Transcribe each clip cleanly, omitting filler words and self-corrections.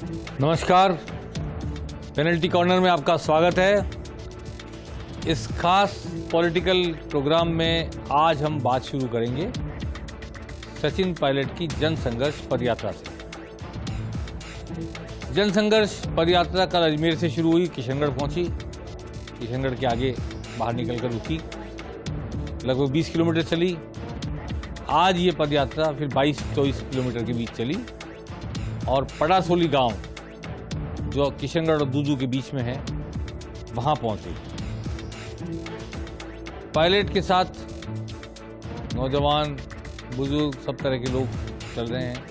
नमस्कार, penalty corner में आपका स्वागत है। इस खास पॉलिटिकल प्रोग्राम में आज हम बात शुरू करेंगे सचिन पायलट की जन संघर्ष पदयात्रा से। जन संघर्ष पदयात्रा कल अजमेर से शुरू हुई, किशनगढ़ पहुंची, किशनगढ़ के आगे बाहर निकलकर रुकी, लगभग 20 किलोमीटर चली। आज ये पदयात्रा फिर 22-24 किलोमीटर के बीच चली और पड़ासोली गांव जो किशनगढ़ और दूदू के बीच में है वहां पहुंची। पायलट के साथ नौजवान, बुजुर्ग, सब तरह के लोग चल रहे हैं।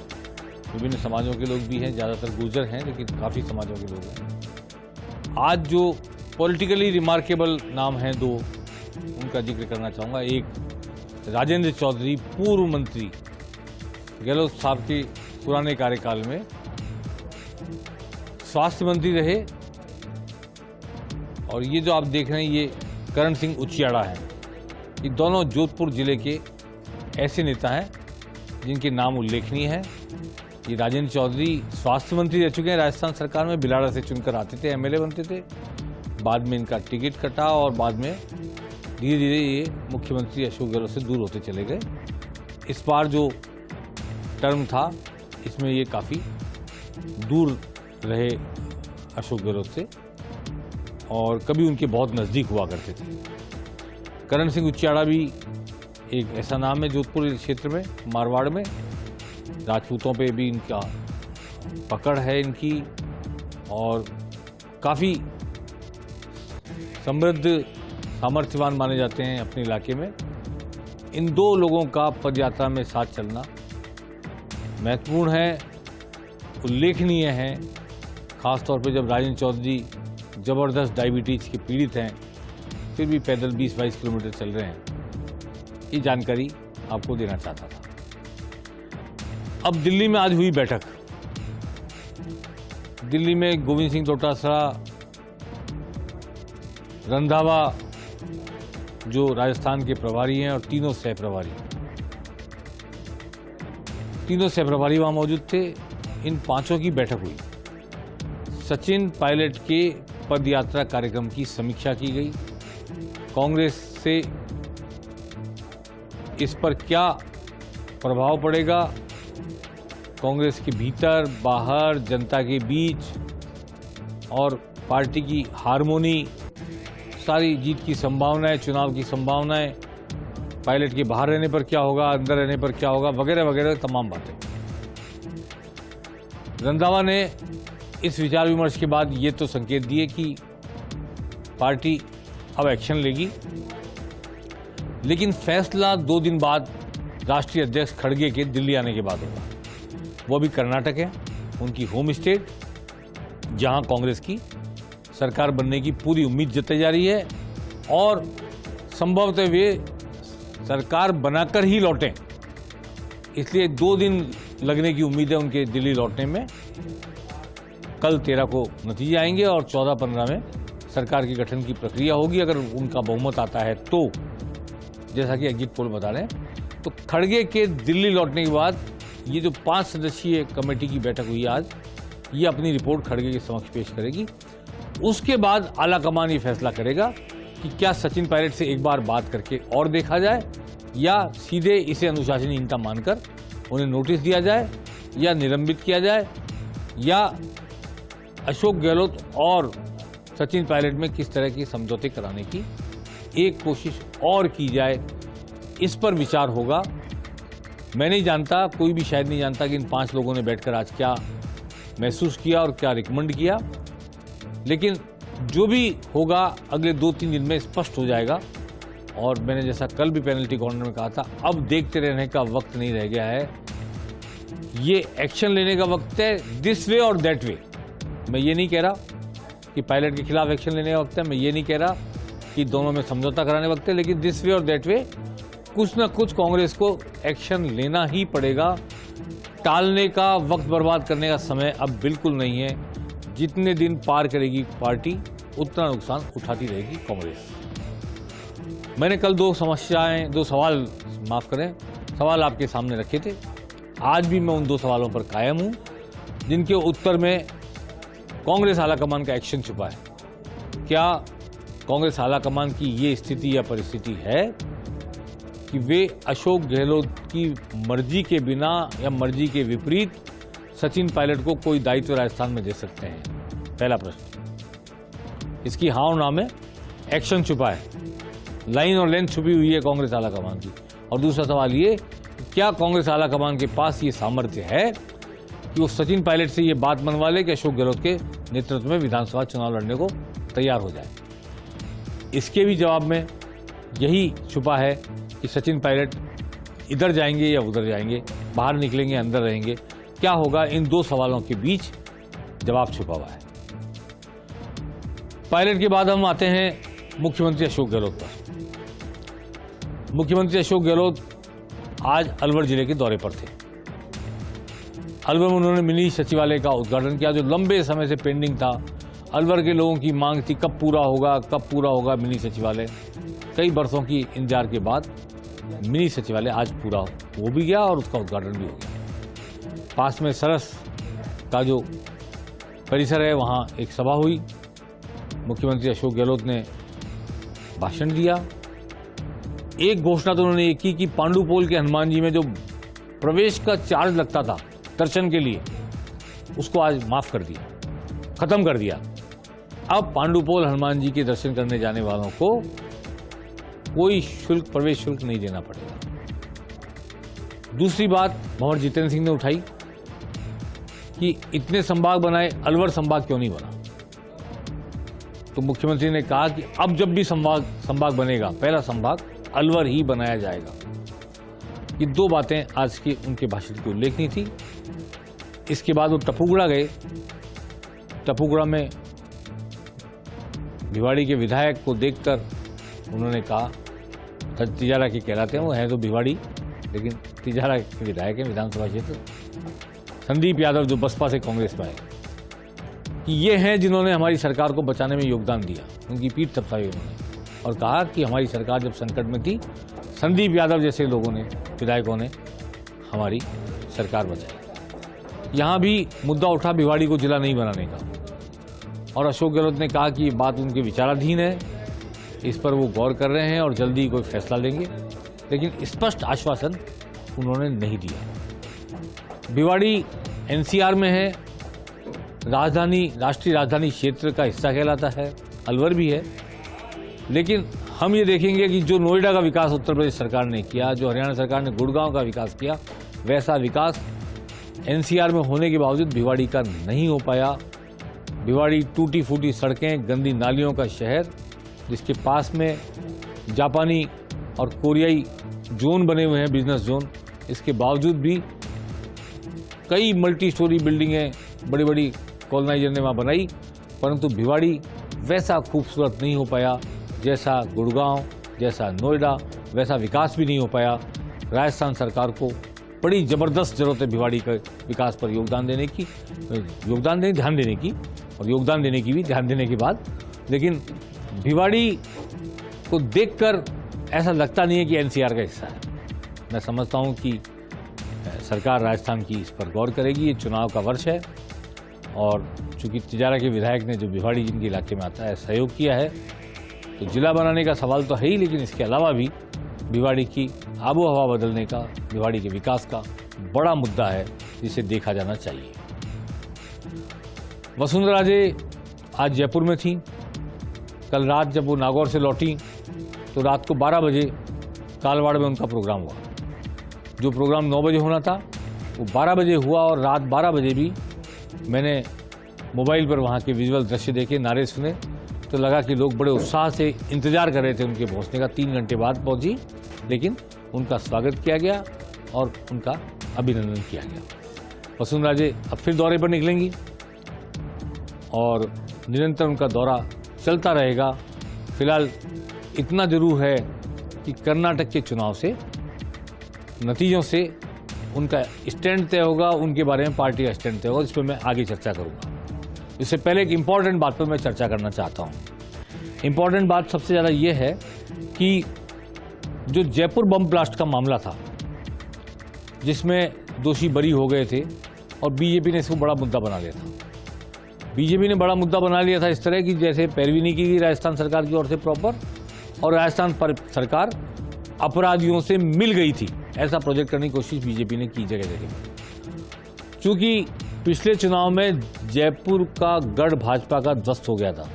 विभिन्न समाजों के लोग भी हैं, ज़्यादातर गुर्जर हैं लेकिन काफ़ी समाजों के लोग हैं। आज जो पॉलिटिकली रिमार्केबल नाम हैं दो, उनका जिक्र करना चाहूँगा। एक राजेंद्र चौधरी, पूर्व मंत्री, गहलोत साहब के पुराने कार्यकाल में स्वास्थ्य मंत्री रहे, और ये जो आप देख रहे हैं ये करण सिंह उचियाड़ा हैं। ये दोनों जोधपुर जिले के ऐसे नेता हैं जिनके नाम उल्लेखनीय हैं। ये राजेंद्र चौधरी स्वास्थ्य मंत्री रह चुके हैं राजस्थान सरकार में, बिलाड़ा से चुनकर आते थे, एमएलए बनते थे, बाद में इनका टिकट कटा और बाद में धीरे धीरे ये मुख्यमंत्री अशोक गहलोत से दूर होते चले गए। इस बार जो टर्म था इसमें ये काफ़ी दूर रहे अशोक गहलोत से और कभी उनके बहुत नज़दीक हुआ करते थे। करण सिंह उचियाड़ा भी एक ऐसा नाम है जोधपुर क्षेत्र में, मारवाड़ में। राजपूतों पे भी इनका पकड़ है इनकी, और काफ़ी समृद्ध, सामर्थ्यवान माने जाते हैं अपने इलाके में। इन दो लोगों का पदयात्रा में साथ चलना महत्वपूर्ण है, उल्लेखनीय है, खासतौर पे जब राजेंद्र चौधरी ज़बरदस्त डायबिटीज़ के पीड़ित हैं, फिर भी पैदल 20-22 किलोमीटर चल रहे हैं। ये जानकारी आपको देना चाहता था। अब दिल्ली में आज हुई बैठक। दिल्ली में गोविंद सिंह डोटासरा, रंधावा जो राजस्थान के प्रभारी हैं, और तीनों सहप्रभारी वहां मौजूद थे। इन पांचों की बैठक हुई। सचिन पायलट के पदयात्रा कार्यक्रम की समीक्षा की गई। कांग्रेस से इस पर क्या प्रभाव पड़ेगा, कांग्रेस के भीतर बाहर, जनता के बीच, और पार्टी की हारमोनी, सारी जीत की संभावनाएं, चुनाव की संभावनाएं, पायलट के बाहर रहने पर क्या होगा, अंदर रहने पर क्या होगा, वगैरह वगैरह तमाम बातें। रंधावा ने इस विचार विमर्श के बाद ये तो संकेत दिए कि पार्टी अब एक्शन लेगी, लेकिन फैसला 2 दिन बाद राष्ट्रीय अध्यक्ष खड़गे के दिल्ली आने के बाद होगा। वो भी कर्नाटक है, उनकी होम स्टेट, जहां कांग्रेस की सरकार बनने की पूरी उम्मीद जताई जा रही है, और संभवतः वे सरकार बनाकर ही लौटें। इसलिए 2 दिन लगने की उम्मीद है उनके दिल्ली लौटने में। कल 13 को नतीजे आएंगे और 14-15 में सरकार के गठन की प्रक्रिया होगी, अगर उनका बहुमत आता है तो, जैसा कि एग्जिट पोल बता रहे हैं। तो खड़गे के दिल्ली लौटने के बाद ये जो 5 सदस्यीय कमेटी की बैठक हुई आज, ये अपनी रिपोर्ट खड़गे के समक्ष पेश करेगी। उसके बाद आलाकमान ये फैसला करेगा कि क्या सचिन पायलट से एक बार बात करके और देखा जाए, या सीधे इसे अनुशासनहीनता मानकर उन्हें नोटिस दिया जाए, या निलंबित किया जाए, या अशोक गहलोत और सचिन पायलट में किस तरह की समझौते कराने की एक कोशिश और की जाए। इस पर विचार होगा। मैं नहीं जानता, कोई भी शायद नहीं जानता कि इन 5 लोगों ने बैठकर आज क्या महसूस किया और क्या रिकमेंड किया, लेकिन जो भी होगा अगले 2-3 दिन में स्पष्ट हो जाएगा। और मैंने जैसा कल भी पेनल्टी कॉर्नर में कहा था, अब देखते रहने का वक्त नहीं रह गया है, ये एक्शन लेने का वक्त है, दिस वे और दैट वे। मैं ये नहीं कह रहा कि पायलट के खिलाफ एक्शन लेने का वक्त है, मैं ये नहीं कह रहा कि दोनों में समझौता कराने वक्त है, लेकिन दिस वे और दैट वे कुछ ना कुछ कांग्रेस को एक्शन लेना ही पड़ेगा। टालने का, वक्त बर्बाद करने का समय अब बिल्कुल नहीं है। जितने दिन पार करेगी पार्टी, उतना नुकसान उठाती रहेगी कांग्रेस। मैंने कल 2 सवाल सवाल आपके सामने रखे थे। आज भी मैं उन 2 सवालों पर कायम हूं, जिनके उत्तर में कांग्रेस आलाकमान का एक्शन छुपा है। क्या कांग्रेस आलाकमान की ये स्थिति या परिस्थिति है कि वे अशोक गहलोत की मर्जी के बिना या मर्जी के विपरीत सचिन पायलट को कोई दायित्व राजस्थान में दे सकते हैं? पहला प्रश्न। इसकी हाँ और ना में एक्शन छुपा है, लाइन और लेंथ छुपी हुई है कांग्रेस आलाकमान की। और दूसरा सवाल ये, क्या कांग्रेस आलाकमान के पास ये सामर्थ्य है कि वो सचिन पायलट से ये बात मनवा ले कि अशोक गहलोत के नेतृत्व में विधानसभा चुनाव लड़ने को तैयार हो जाए? इसके भी जवाब में यही छुपा है कि सचिन पायलट इधर जाएंगे या उधर जाएंगे, बाहर निकलेंगे अंदर रहेंगे, क्या होगा? इन दो सवालों के बीच जवाब छुपा हुआ है। पायलट के बाद हम आते हैं मुख्यमंत्री अशोक गहलोत पर। मुख्यमंत्री अशोक गहलोत आज अलवर जिले के दौरे पर थे। अलवर में उन्होंने मिनी सचिवालय का उद्घाटन किया, जो लंबे समय से पेंडिंग था। अलवर के लोगों की मांग थी कब पूरा होगा मिनी सचिवालय। कई बरसों की इंतजार के बाद मिनी सचिवालय आज पूरा हो भी गया और उसका उद्घाटन भी हो गया। पास में सरस का जो परिसर है वहाँ एक सभा हुई। मुख्यमंत्री अशोक गहलोत ने भाषण दिया। एक घोषणा तो उन्होंने ये की कि पांडुपोल के हनुमान जी में जो प्रवेश का चार्ज लगता था दर्शन के लिए, उसको आज माफ कर दिया, खत्म कर दिया। अब पांडुपोल हनुमान जी के दर्शन करने जाने वालों को कोई शुल्क, प्रवेश शुल्क नहीं देना पड़ेगा। दूसरी बात भंवर जितेंद्र सिंह ने उठाई कि इतने संभाग बनाए, अलवर संभाग क्यों नहीं बना? तो मुख्यमंत्री ने कहा कि अब जब भी संभाग बनेगा, पहला संभाग अलवर ही बनाया जाएगा। ये दो बातें आज के उनके भाषण की उल्लेखनीय थी। इसके बाद वो टपुगड़ा गए। टपुगड़ा में भिवाड़ी के विधायक को देखकर उन्होंने कहा, तिजारा के कहलाते हैं, वो हैं तो भिवाड़ी लेकिन तिजारा के विधायक हैं विधानसभा क्षेत्र, संदीप यादव जो बसपा से कांग्रेस में आए, कि ये हैं जिन्होंने हमारी सरकार को बचाने में योगदान दिया। उनकी पीठ थपथाई उन्होंने और कहा कि हमारी सरकार जब संकट में थी, संदीप यादव जैसे लोगों ने, विधायकों ने हमारी सरकार बचाई। यहाँ भी मुद्दा उठा भिवाड़ी को जिला नहीं बनाने का, और अशोक गहलोत ने कहा कि ये बात उनके विचाराधीन है, इस पर वो गौर कर रहे हैं और जल्दी कोई फैसला लेंगे, लेकिन स्पष्ट आश्वासन उन्होंने नहीं दिया। भिवाड़ी एनसीआर में है, राष्ट्रीय राजधानी क्षेत्र का हिस्सा कहलाता है, अलवर भी है, लेकिन हम ये देखेंगे कि जो नोएडा का विकास उत्तर प्रदेश सरकार ने किया, जो हरियाणा सरकार ने गुड़गांव का विकास किया, वैसा विकास एनसीआर में होने के बावजूद भिवाड़ी का नहीं हो पाया। भिवाड़ी टूटी फूटी सड़कें, गंदी नालियों का शहर, जिसके पास में जापानी और कोरियाई जोन बने हुए हैं, बिजनेस जोन, इसके बावजूद भी कई मल्टी स्टोरी बिल्डिंगें बड़ी बड़ी कॉलोनाइजर ने वहाँ बनाई, परंतु भिवाड़ी वैसा खूबसूरत नहीं हो पाया जैसा गुड़गांव, जैसा नोएडा, वैसा विकास भी नहीं हो पाया। राजस्थान सरकार को बड़ी ज़बरदस्त ज़रूरत है भिवाड़ी के विकास पर ध्यान देने की और योगदान देने की भी, ध्यान देने के बाद। लेकिन भिवाड़ी को देखकर ऐसा लगता नहीं है कि एनसीआर का हिस्सा है। मैं समझता हूं कि सरकार राजस्थान की इस पर गौर करेगी। ये चुनाव का वर्ष है और चूंकि तिजारा के विधायक ने, जो भिवाड़ी जिनके इलाके में आता है, सहयोग किया है, तो जिला बनाने का सवाल तो है ही, लेकिन इसके अलावा भी भिवाड़ी की आबो हवा बदलने का, भिवाड़ी के विकास का बड़ा मुद्दा है जिसे देखा जाना चाहिए। वसुंधरा राजे आज जयपुर में थी। कल रात जब वो नागौर से लौटी तो रात को 12 बजे कालवाड़ में उनका प्रोग्राम हुआ। जो प्रोग्राम 9 बजे होना था वो 12 बजे हुआ, और रात 12 बजे भी मैंने मोबाइल पर वहाँ के विजुअल दृश्य देखे, नारे सुने, तो लगा कि लोग बड़े उत्साह से इंतजार कर रहे थे उनके पहुँचने का। 3 घंटे बाद पहुँची, लेकिन उनका स्वागत किया गया और उनका अभिनंदन किया गया। वसुंधरा राजे अब फिर दौरे पर निकलेंगी और निरंतर उनका दौरा चलता रहेगा। फिलहाल इतना जरूर है कि कर्नाटक के चुनाव से, नतीजों से उनका स्टैंड तय होगा, उनके बारे में पार्टी का स्टैंड तय होगा, जिस पर मैं आगे चर्चा करूंगा। इससे पहले एक इम्पॉर्टेंट बात पर मैं चर्चा करना चाहता हूं। इम्पॉर्टेंट बात सबसे ज़्यादा यह है कि जो जयपुर बम ब्लास्ट का मामला था, जिसमें दोषी बरी हो गए थे और बीजेपी ने इसको बड़ा मुद्दा बना लिया था। बीजेपी ने बड़ा मुद्दा बना लिया था इस तरह की जैसे पैरवी नहीं की गई राजस्थान सरकार की ओर से प्रॉपर, और राजस्थान पर सरकार अपराधियों से मिल गई थी, ऐसा प्रोजेक्ट करने की कोशिश बीजेपी ने की जगह जगह। चूंकि पिछले चुनाव में जयपुर का गढ़ भाजपा का ध्वस्त हो गया था,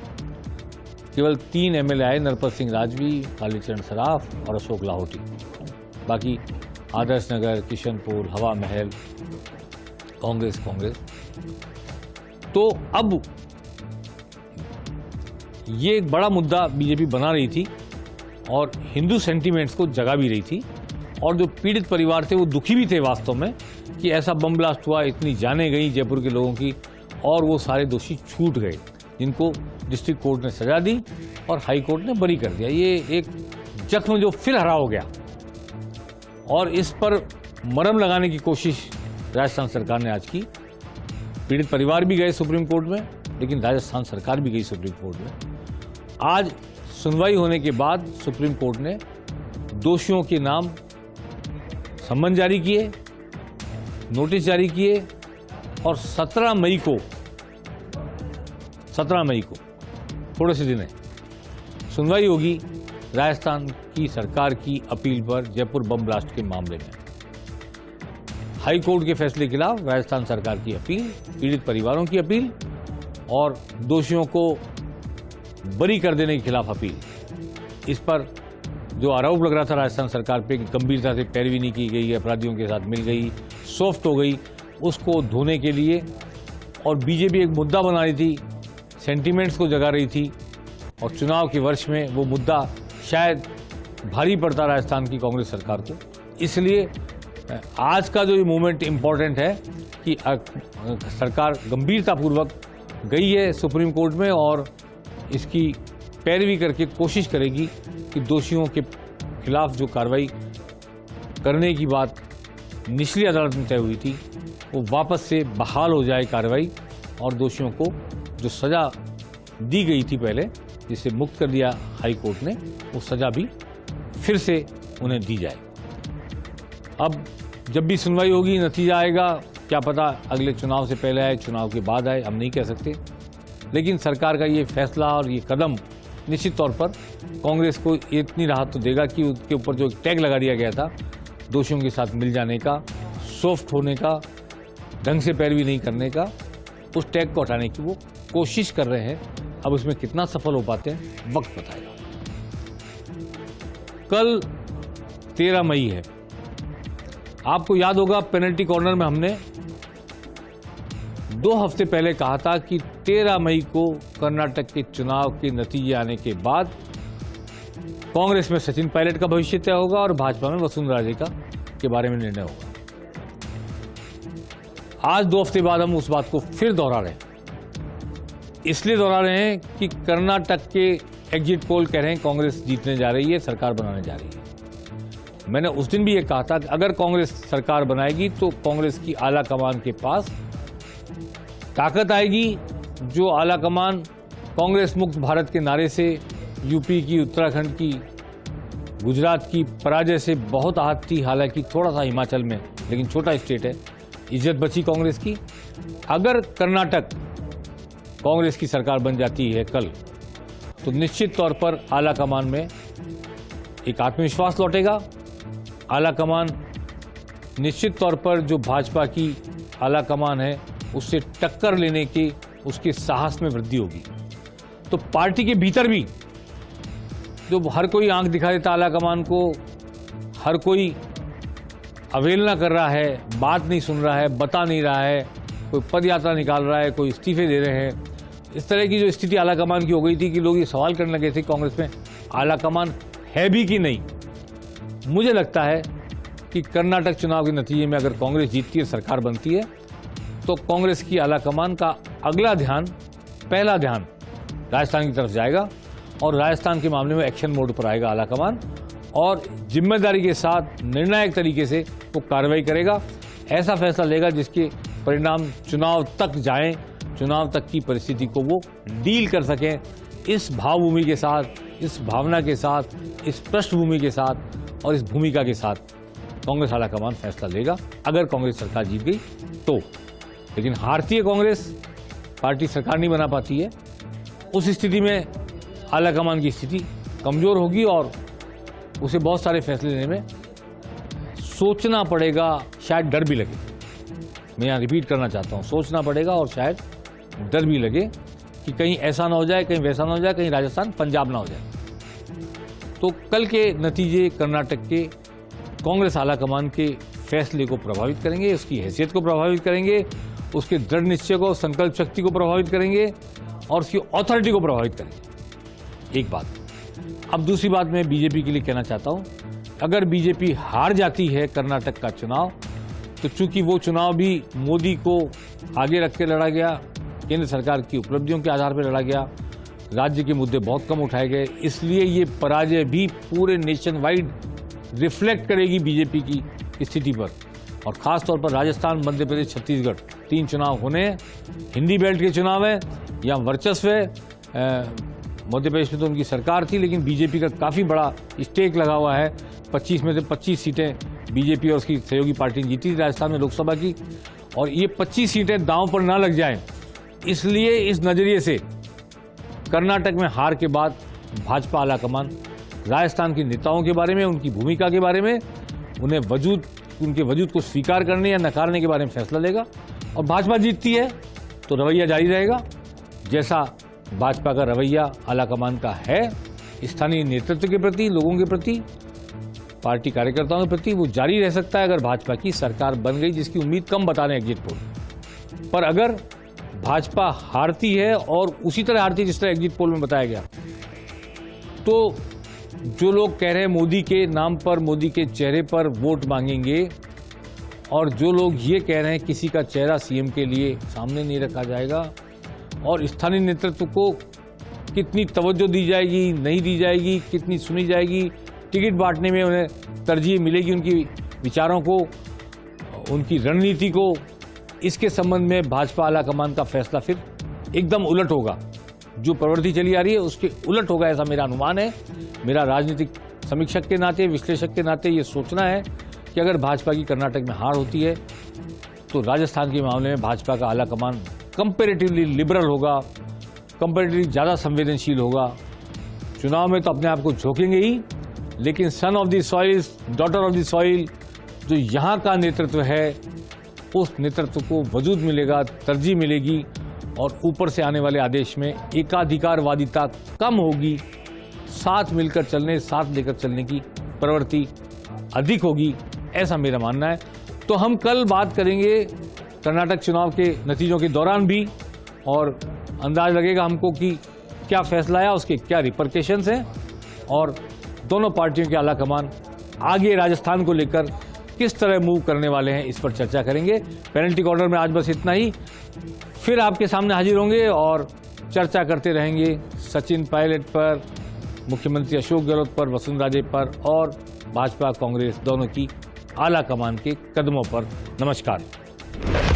केवल 3 एमएलए आए, नरपत सिंह राजवी, कालीचरण सराफ और अशोक लाहौटी। बाकी आदर्श नगर, किशनपुर, हवा महल, कांग्रेस। तो अब ये एक बड़ा मुद्दा बीजेपी बना रही थी और हिंदू सेंटीमेंट्स को जगा भी रही थी, और जो पीड़ित परिवार थे वो दुखी भी थे वास्तव में कि ऐसा बम ब्लास्ट हुआ, इतनी जानें गई जयपुर के लोगों की, और वो सारे दोषी छूट गए जिनको डिस्ट्रिक्ट कोर्ट ने सजा दी और हाई कोर्ट ने बरी कर दिया। ये एक जख्म जो फिर हरा हो गया, और इस पर मरहम लगाने की कोशिश राजस्थान सरकार ने आज की। पीड़ित परिवार भी गए सुप्रीम कोर्ट में, लेकिन राजस्थान सरकार भी गई सुप्रीम कोर्ट में। आज सुनवाई होने के बाद सुप्रीम कोर्ट ने दोषियों के नाम सम्मन जारी किए, नोटिस जारी किए, और 17 मई को थोड़े से दिन है सुनवाई होगी राजस्थान की सरकार की अपील पर जयपुर बम ब्लास्ट के मामले में। हाई कोर्ट के फैसले के खिलाफ राजस्थान सरकार की अपील, पीड़ित परिवारों की अपील और दोषियों को बरी कर देने के खिलाफ अपील। इस पर जो आरोप लग रहा था राजस्थान सरकार पे कि गंभीरता से पैरवी नहीं की गई, अपराधियों के साथ मिल गई, सॉफ्ट हो गई, उसको धोने के लिए, और बीजेपी एक मुद्दा बना रही थी, सेंटीमेंट्स को जगा रही थी, और चुनाव के वर्ष में वो मुद्दा शायद भारी पड़ता राजस्थान की कांग्रेस सरकार को। इसलिए आज का जो ये मूवमेंट इम्पॉर्टेंट है कि सरकार गंभीरतापूर्वक गई है सुप्रीम कोर्ट में और इसकी पैरवी करके कोशिश करेगी कि दोषियों के खिलाफ जो कार्रवाई करने की बात निचली अदालत में तय हुई थी वो वापस से बहाल हो जाए कार्रवाई, और दोषियों को जो सज़ा दी गई थी पहले, जिसे मुक्त कर दिया हाई कोर्ट ने, वो सज़ा भी फिर से उन्हें दी जाए। अब जब भी सुनवाई होगी नतीजा आएगा, क्या पता अगले चुनाव से पहले आए, चुनाव के बाद आए, हम नहीं कह सकते। लेकिन सरकार का ये फैसला और ये कदम निश्चित तौर पर कांग्रेस को इतनी राहत तो देगा कि उसके ऊपर जो टैग लगा दिया गया था दोषियों के साथ मिल जाने का, सॉफ्ट होने का, ढंग से पैरवी नहीं करने का, उस टैग को हटाने की वो कोशिश कर रहे हैं। अब उसमें कितना सफल हो पाते हैं वक्त बताएगा। कल 13 मई है। आपको याद होगा पेनल्टी कॉर्नर में हमने 2 हफ्ते पहले कहा था कि 13 मई को कर्नाटक के चुनाव के नतीजे आने के बाद कांग्रेस में सचिन पायलट का भविष्य तय होगा और भाजपा में वसुंधरा राजे का के बारे में निर्णय होगा। आज 2 हफ्ते बाद हम उस बात को फिर दोहरा रहे हैं। इसलिए दोहरा रहे हैं कि कर्नाटक के एग्जिट पोल कह रहे हैं कांग्रेस जीतने जा रही है, सरकार बनाने जा रही है। मैंने उस दिन भी ये कहा था कि अगर कांग्रेस सरकार बनाएगी तो कांग्रेस की आला कमान के पास ताकत आएगी, जो आला कमान कांग्रेस मुक्त भारत के नारे से यूपी की, उत्तराखंड की, गुजरात की पराजय से बहुत आहत थी। हालांकि थोड़ा सा हिमाचल में, लेकिन छोटा स्टेट है, इज्जत बची कांग्रेस की। अगर कर्नाटक कांग्रेस की सरकार बन जाती है कल, तो निश्चित तौर पर आला कमान में एक आत्मविश्वास लौटेगा। आला कमान निश्चित तौर पर जो भाजपा की आला कमान है उससे टक्कर लेने के उसके साहस में वृद्धि होगी। तो पार्टी के भीतर भी जो हर कोई आंख दिखा देता आला कमान को, हर कोई अवहेलना कर रहा है, बात नहीं सुन रहा है, बता नहीं रहा है, कोई पद यात्रा निकाल रहा है, कोई इस्तीफे दे रहे हैं, इस तरह की जो स्थिति आला कमान की हो गई थी कि लोग ये सवाल करने लगे थे कांग्रेस में आला कमान है भी कि नहीं। मुझे लगता है कि कर्नाटक चुनाव के नतीजे में अगर कांग्रेस जीतती है, सरकार बनती है, तो कांग्रेस की आला कमान का अगला ध्यान, पहला ध्यान राजस्थान की तरफ जाएगा और राजस्थान के मामले में एक्शन मोड पर आएगा आला कमान, और जिम्मेदारी के साथ निर्णायक तरीके से वो कार्रवाई करेगा, ऐसा फैसला लेगा जिसके परिणाम चुनाव तक जाएं, चुनाव तक की परिस्थिति को वो डील कर सकें। इस भावभूमि के साथ, इस भावना के साथ, इस पृष्ठभूमि के साथ और इस भूमिका के साथ कांग्रेस आला कमान फैसला लेगा अगर कांग्रेस सरकार जीत गई तो। लेकिन हारती है कांग्रेस पार्टी सरकार नहीं बना पाती है, उस स्थिति में आलाकमान की स्थिति कमज़ोर होगी और उसे बहुत सारे फैसले लेने में सोचना पड़ेगा, शायद डर भी लगे। मैं यहाँ रिपीट करना चाहता हूँ, सोचना पड़ेगा और शायद डर भी लगे कि कहीं ऐसा ना हो जाए, कहीं वैसा ना हो जाए, कहीं राजस्थान पंजाब ना हो जाए। तो कल के नतीजे कर्नाटक के कांग्रेस आलाकमान के फैसले को प्रभावित करेंगे, उसकी हैसियत को प्रभावित करेंगे, उसके दृढ़ निश्चय को, संकल्प शक्ति को प्रभावित करेंगे और उसकी ऑथोरिटी को प्रभावित करेंगे। एक बात। अब दूसरी बात मैं बीजेपी के लिए कहना चाहता हूं, अगर बीजेपी हार जाती है कर्नाटक का चुनाव, तो चूंकि वो चुनाव भी मोदी को आगे रख के लड़ा गया, केंद्र सरकार की उपलब्धियों के आधार पर लड़ा गया, राज्य के मुद्दे बहुत कम उठाए गए, इसलिए ये पराजय भी पूरे नेशन वाइड रिफ्लेक्ट करेगी बीजेपी की स्थिति पर। और खास तौर पर राजस्थान, मध्य प्रदेश, छत्तीसगढ़ 3 चुनाव होने हैं, हिंदी बेल्ट के चुनाव है, या वर्चस्व है। मध्य प्रदेश में तो उनकी सरकार थी, लेकिन बीजेपी का काफ़ी बड़ा स्टेक लगा हुआ है। 25 में से 25 सीटें बीजेपी और उसकी सहयोगी पार्टी ने जीती थी राजस्थान में लोकसभा की, और ये 25 सीटें दांव पर ना लग जाएं, इसलिए इस नज़रिए से कर्नाटक में हार के बाद भाजपा आलाकमान राजस्थान के नेताओं के बारे में, उनकी भूमिका के बारे में, उनके वजूद को स्वीकार करने या नकारने के बारे में फैसला लेगा। और भाजपा जीतती है तो रवैया जारी रहेगा, जैसा भाजपा का रवैया आलाकमान का है स्थानीय नेतृत्व के प्रति, लोगों के प्रति, पार्टी कार्यकर्ताओं के प्रति, वो जारी रह सकता है अगर भाजपा की सरकार बन गई, जिसकी उम्मीद कम बता रहे हैं एग्जिट पोल। पर अगर भाजपा हारती है और उसी तरह हारती है जिस तरह एग्जिट पोल में बताया गया, तो जो लोग कह रहे हैं मोदी के नाम पर, मोदी के चेहरे पर वोट मांगेंगे, और जो लोग ये कह रहे हैं किसी का चेहरा सीएम के लिए सामने नहीं रखा जाएगा, और स्थानीय नेतृत्व को कितनी तवज्जो दी जाएगी, नहीं दी जाएगी, कितनी सुनी जाएगी, टिकट बांटने में उन्हें तरजीह मिलेगी उनकी विचारों को, उनकी रणनीति को, इसके संबंध में भाजपा आलाकमान का फैसला फिर एकदम उलट होगा। जो प्रवृत्ति चली आ रही है उसके उलट होगा, ऐसा मेरा अनुमान है। मेरा राजनीतिक समीक्षक के नाते, विश्लेषक के नाते ये सोचना है कि अगर भाजपा की कर्नाटक में हार होती है तो राजस्थान के मामले में भाजपा का आलाकमान कंपैरेटिवली लिबरल होगा, कंपैरेटिवली ज़्यादा संवेदनशील होगा। चुनाव में तो अपने आप को झोंकेंगे ही, लेकिन son of the soil, daughter of the soil, जो यहाँ का नेतृत्व है, उस नेतृत्व को वजूद मिलेगा, तरजीह मिलेगी, और ऊपर से आने वाले आदेश में एकाधिकारवादिता कम होगी, साथ मिलकर चलने, साथ लेकर चलने की प्रवृत्ति अधिक होगी, ऐसा मेरा मानना है। तो हम कल बात करेंगे कर्नाटक चुनाव के नतीजों के दौरान भी, और अंदाज लगेगा हमको कि क्या फैसला आया, उसके क्या रिपरकेशंस हैं, और दोनों पार्टियों के आलाकमान आगे राजस्थान को लेकर किस तरह मूव करने वाले हैं, इस पर चर्चा करेंगे। पेनल्टी ऑर्डर में आज बस इतना ही, फिर आपके सामने हाजिर होंगे और चर्चा करते रहेंगे सचिन पायलट पर, मुख्यमंत्री अशोक गहलोत पर, वसुंधरा राजे पर, और भाजपा कांग्रेस दोनों की आलाकमान के कदमों पर। नमस्कार।